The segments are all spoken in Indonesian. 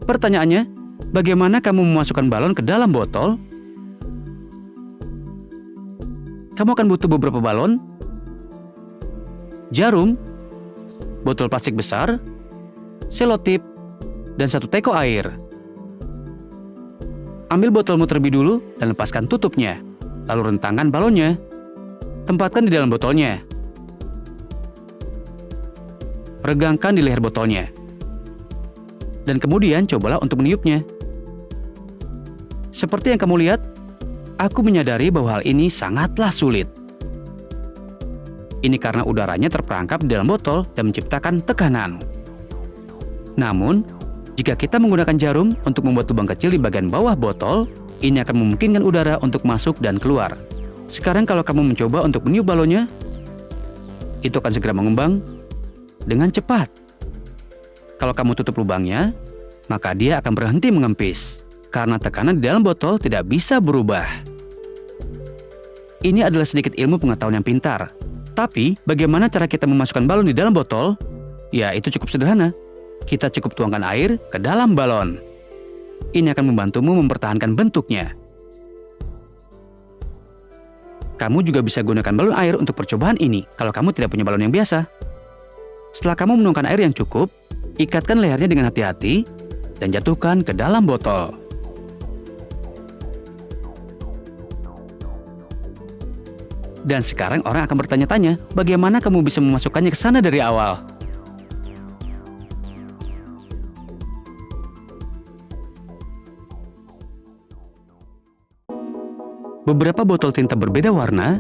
Pertanyaannya, bagaimana kamu memasukkan balon ke dalam botol? Kamu akan butuh beberapa balon, jarum, botol plastik besar, selotip, dan 1 teko air. Ambil botolmu terlebih dulu dan lepaskan tutupnya. Lalu rentangkan balonnya. Tempatkan di dalam botolnya. Regangkan di leher botolnya. Dan kemudian cobalah untuk meniupnya. Seperti yang kamu lihat, aku menyadari bahwa hal ini sangatlah sulit. Ini karena udaranya terperangkap di dalam botol dan menciptakan tekanan. Namun, jika kita menggunakan jarum untuk membuat lubang kecil di bagian bawah botol, ini akan memungkinkan udara untuk masuk dan keluar. Sekarang kalau kamu mencoba untuk meniup balonnya, itu akan segera mengembang dengan cepat. Kalau kamu tutup lubangnya, maka dia akan berhenti mengempis, karena tekanan di dalam botol tidak bisa berubah. Ini adalah sedikit ilmu pengetahuan yang pintar. Tapi, bagaimana cara kita memasukkan balon di dalam botol? Ya, itu cukup sederhana. Kita cukup tuangkan air ke dalam balon. Ini akan membantumu mempertahankan bentuknya. Kamu juga bisa gunakan balon air untuk percobaan ini kalau kamu tidak punya balon yang biasa. Setelah kamu menuangkan air yang cukup, ikatkan lehernya dengan hati-hati dan jatuhkan ke dalam botol. Dan sekarang orang akan bertanya-tanya, bagaimana kamu bisa memasukkannya ke sana dari awal? Beberapa botol tinta berbeda warna,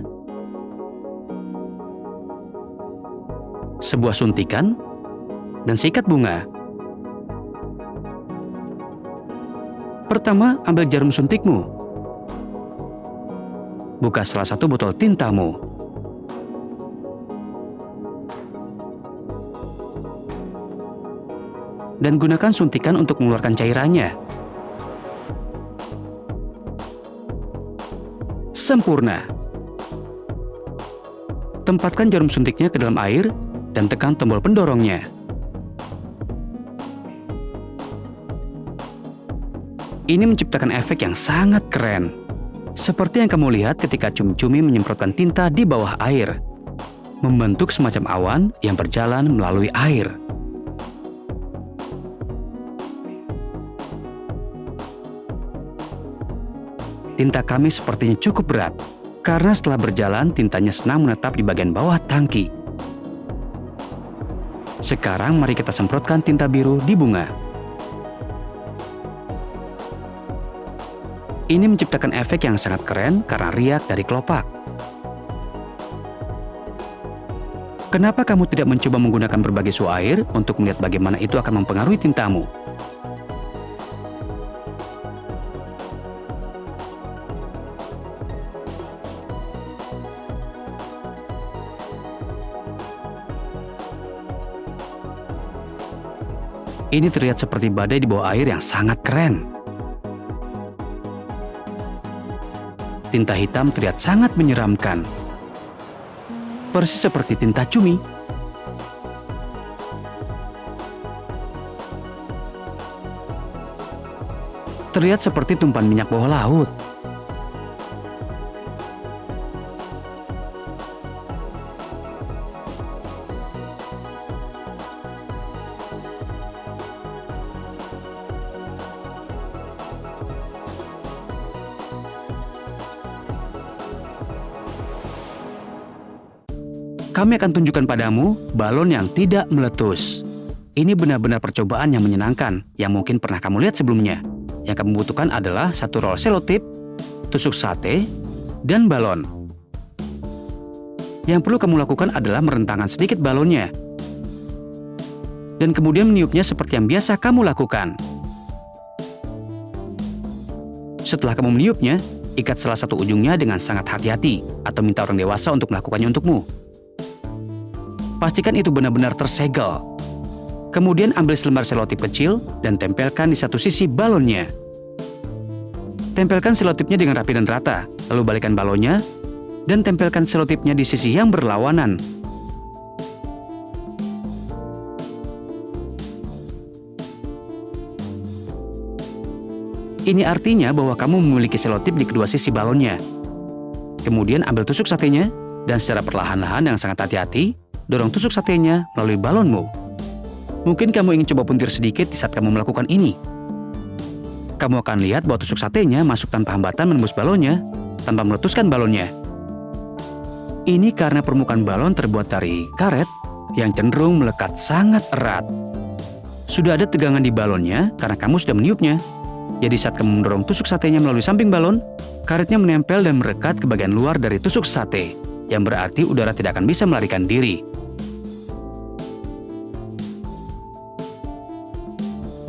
sebuah suntikan, dan seikat bunga. Pertama, ambil jarum suntikmu. Buka salah satu botol tintamu. Dan gunakan suntikan untuk mengeluarkan cairannya. Sempurna. Tempatkan jarum suntiknya ke dalam air dan tekan tombol pendorongnya. Ini menciptakan efek yang sangat keren. Seperti yang kamu lihat ketika cumi-cumi menyemprotkan tinta di bawah air, membentuk semacam awan yang berjalan melalui air. Tinta kami sepertinya cukup berat, karena setelah berjalan tintanya senang menetap di bagian bawah tangki. Sekarang mari kita semprotkan tinta biru di bunga. Ini menciptakan efek yang sangat keren karena riak dari kelopak. Kenapa kamu tidak mencoba menggunakan berbagai suhu air untuk melihat bagaimana itu akan mempengaruhi tintamu? Ini terlihat seperti badai di bawah air yang sangat keren. Tinta hitam terlihat sangat menyeramkan. Persis seperti tinta cumi. Terlihat seperti tumpahan minyak bawah laut. Kami akan tunjukkan padamu balon yang tidak meletus. Ini benar-benar percobaan yang menyenangkan yang mungkin pernah kamu lihat sebelumnya. Yang kamu butuhkan adalah 1 roll selotip, tusuk sate, dan balon. Yang perlu kamu lakukan adalah merentangkan sedikit balonnya. Dan kemudian meniupnya seperti yang biasa kamu lakukan. Setelah kamu meniupnya, ikat salah satu ujungnya dengan sangat hati-hati atau minta orang dewasa untuk melakukannya untukmu. Pastikan itu benar-benar tersegel. Kemudian ambil selembar selotip kecil dan tempelkan di satu sisi balonnya. Tempelkan selotipnya dengan rapi dan rata, lalu balikkan balonnya dan tempelkan selotipnya di sisi yang berlawanan. Ini artinya bahwa kamu memiliki selotip di kedua sisi balonnya. Kemudian ambil tusuk satenya, dan secara perlahan-lahan yang sangat hati-hati, dorong tusuk satenya melalui balonmu. Mungkin kamu ingin coba puntir sedikit di saat kamu melakukan ini. Kamu akan lihat bahwa tusuk satenya masuk tanpa hambatan menembus balonnya, tanpa meletuskan balonnya. Ini karena permukaan balon terbuat dari karet yang cenderung melekat sangat erat. Sudah ada tegangan di balonnya karena kamu sudah meniupnya. Jadi saat kamu mendorong tusuk satenya melalui samping balon, karetnya menempel dan merekat ke bagian luar dari tusuk sate, yang berarti udara tidak akan bisa melarikan diri.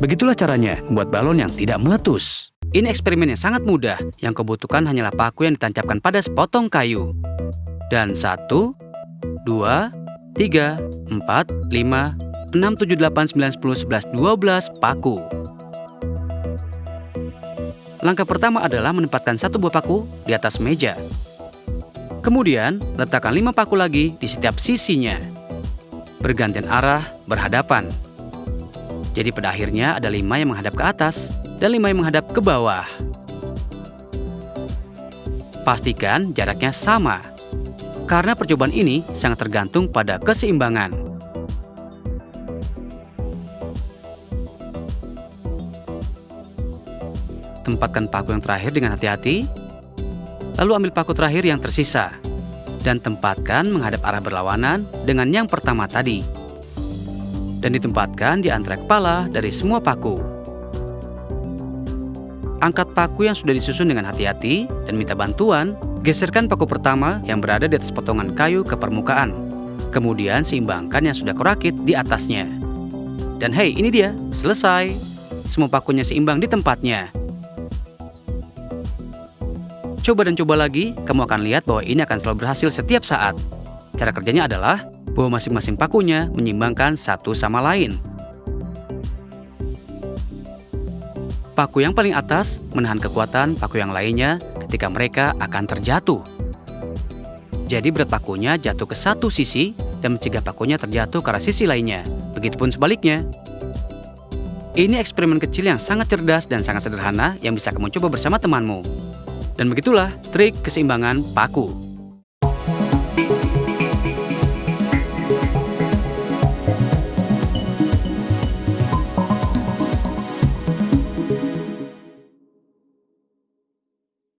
Begitulah caranya membuat balon yang tidak meletus. Ini eksperimen yang sangat mudah, yang kau butuhkan hanyalah paku yang ditancapkan pada sepotong kayu. Dan 1, 2, 3, 4, 5, 6, 7, 8, 9, 10, 11, 12 paku. Langkah pertama adalah menempatkan satu buah paku di atas meja. Kemudian, letakkan 5 paku lagi di setiap sisinya. Bergantian arah, berhadapan. Jadi pada akhirnya ada 5 yang menghadap ke atas dan 5 yang menghadap ke bawah. Pastikan jaraknya sama. Karena percobaan ini sangat tergantung pada keseimbangan. Tempatkan paku yang terakhir dengan hati-hati, lalu ambil paku terakhir yang tersisa, dan tempatkan menghadap arah berlawanan dengan yang pertama tadi. Dan ditempatkan di antara kepala dari semua paku. Angkat paku yang sudah disusun dengan hati-hati dan minta bantuan, geserkan paku pertama yang berada di atas potongan kayu ke permukaan. Kemudian seimbangkan yang sudah kau rakit di atasnya. Dan hey, ini dia, selesai. Semua pakunya seimbang di tempatnya. Coba dan coba lagi, kamu akan lihat bahwa ini akan selalu berhasil setiap saat. Cara kerjanya adalah bahwa masing-masing pakunya menyeimbangkan satu sama lain. Paku yang paling atas menahan kekuatan paku yang lainnya ketika mereka akan terjatuh. Jadi berat pakunya jatuh ke satu sisi dan mencegah pakunya terjatuh ke arah sisi lainnya. Begitupun sebaliknya. Ini eksperimen kecil yang sangat cerdas dan sangat sederhana yang bisa kamu coba bersama temanmu. Dan begitulah trik keseimbangan paku.